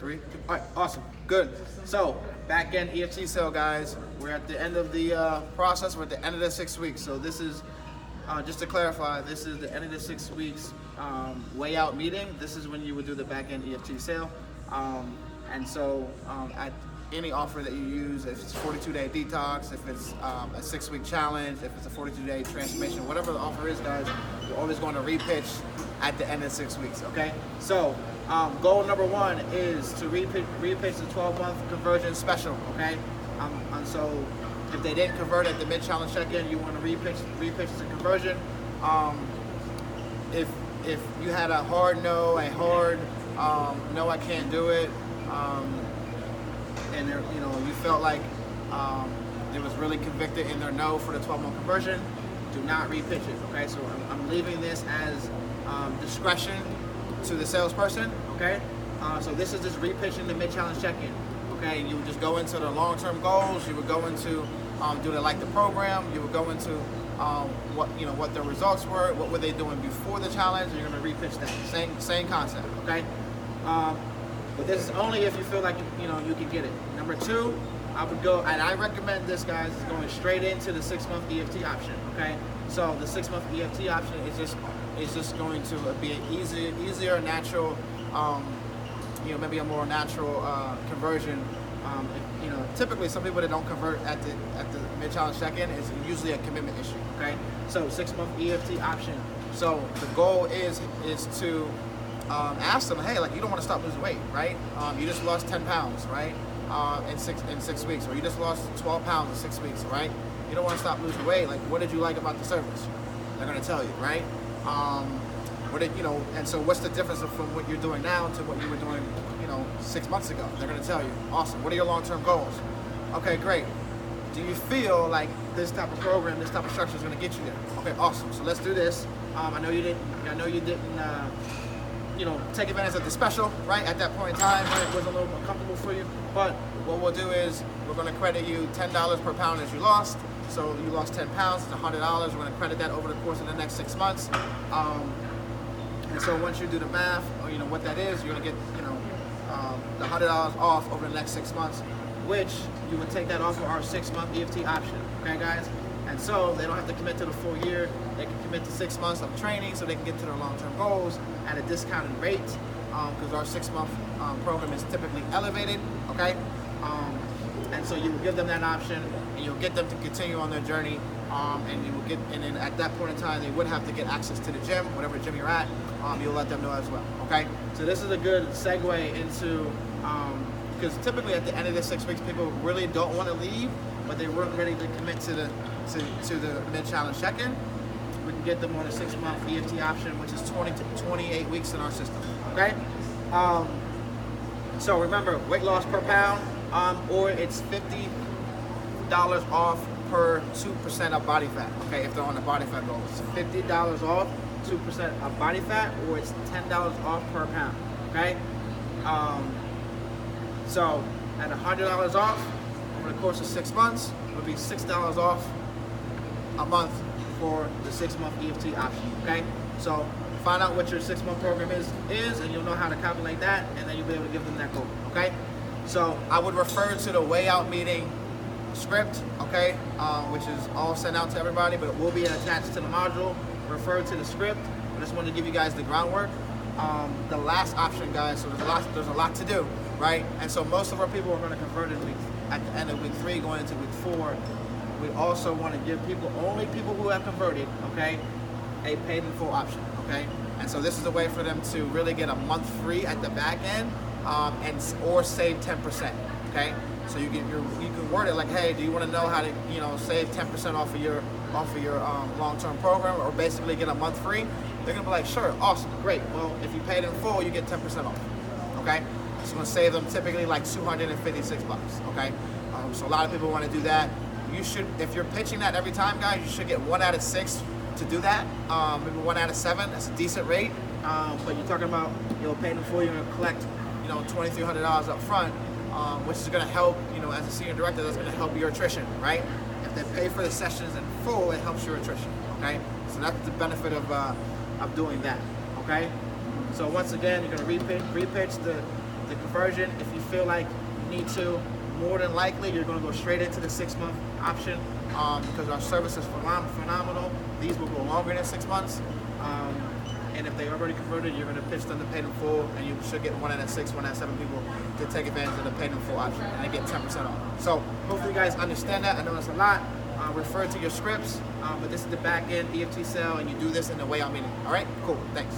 3, 2. All right, awesome, good. So back end EFT sale, guys. We're at the end of the process. We're at the end of the 6 weeks. So this is, just to clarify, this is the end of the 6 weeks way out meeting. This is when you would do the back end EFT sale. And so at any offer that you use, if it's a 42-day detox, if it's a 6-week challenge, if it's a 42-day transformation, whatever the offer is, guys, you're always going to repitch at the end of 6 weeks, okay? So goal number 1 is to repitch the 12-month conversion special, okay? And so if they didn't convert at the mid-challenge check-in, you want to repitch the conversion. If you had a hard no, no, I can't do it, and you felt like it was really convicted in their no for the 12-month conversion, do not repitch it, okay? So I'm leaving this as discretion to the salesperson, okay? So this is just repitching the mid-challenge check-in, okay? You would just go into the long-term goals, you would go into do they like the program, you would go into what their results were, what were they doing before the challenge, and you're gonna repitch that, same concept, okay? But this is only if you feel like you can get it. Number 2, I would go, and I recommend this, guys, is going straight into the 6-month EFT option. Okay, so the 6-month EFT option is just going to be an easier, natural, maybe a more natural conversion. Typically some people that don't convert at the mid-challenge check-in is usually a commitment issue. Okay, so 6-month EFT option. So the goal is to ask them, hey, like, you don't want to stop losing weight, right? You just lost 10 pounds, right? In 6 weeks, or you just lost 12 pounds in 6 weeks, right? You don't want to stop losing weight. Like, what did you like about the service? They're going to tell you, right? And so what's the difference from what you're doing now to what you were doing, 6 months ago? They're going to tell you. Awesome. What are your long-term goals? Okay, great. Do you feel like this type of program, this type of structure is going to get you there? Okay, awesome. So let's do this. I know you didn't take advantage of the special, right? At that point in time, when it was a little more comfortable for you. But what we'll do is we're going to credit you $10 per pound as you lost. So you lost 10 pounds, it's $100. We're going to credit that over the course of the next 6 months. And so once you do the math, or what that is, you're going to get the $100 off over the next 6 months, which you would take that off of our 6-month EFT option. Okay, guys? And so they don't have to commit to the full year. They can commit to 6 months of training so they can get to their long-term goals at a discounted rate, because our 6-month program is typically elevated, okay? And so you will give them that option, and you'll get them to continue on their journey, and then at that point in time, they would have to get access to the gym, whatever gym you're at. You'll let them know as well, okay? So this is a good segue into, because typically at the end of the 6 weeks, people really don't want to leave, but they weren't ready to commit to the mid-challenge check-in. We can get them on a 6-month EFT option, which is 20 to 28 weeks in our system, okay? So remember, weight loss per pound, or it's $50 off per 2% of body fat, okay, if they're on the body fat goal. It's $50 off 2% of body fat, or it's $10 off per pound, okay? So at $100 off over the course of 6 months, it would be $6 off a month for the 6-month EFT option, okay? So find out what your 6-month program is, and you'll know how to calculate that, and then you'll be able to give them that goal, okay? So I would refer to the way out meeting script, okay, which is all sent out to everybody, but it will be attached to the module. Refer to the script. I just wanted to give you guys the groundwork. The last option, guys, so there's a lot to do, right? And so most of our people are going to convert at the end of week 3, going into week 4. We also want to give only people who have converted, okay, a paid in full option, okay? And so this is a way for them to really get a month free at the back end, or save 10%, okay? So you can word it like, hey, do you want to know how to save 10% off of your long-term program, or basically get a month free? They're gonna be like, sure, awesome, great. Well, if you paid in full, you get 10% off, okay? It's gonna save them typically like $256, okay? So a lot of people want to do that. You should, if you're pitching that every time, guys, you should get 1 out of 6 to do that. Maybe 1 out of 7. That's a decent rate. But you're talking about paid in full, you're gonna collect $2,300 up front, which is gonna help. As a senior director, that's gonna help your attrition, right? If they pay for the sessions in full, it helps your attrition. Okay, so that's the benefit of doing that. Okay, so once again, you're gonna repitch the the conversion. If you feel like you need to, more than likely you're going to go straight into the 6-month option because our service is phenomenal. These will go longer than 6 months. And if they already converted, you're going to pitch them to pay them full, and you should get 1 out of 6, 1 out of 7 people to take advantage of the pay them full option, and they get 10% off. So hopefully you guys understand that. I know it's a lot. Refer to your scripts, but this is the back end EFT sale, and you do this in the way I'm in it. All right, cool, thanks.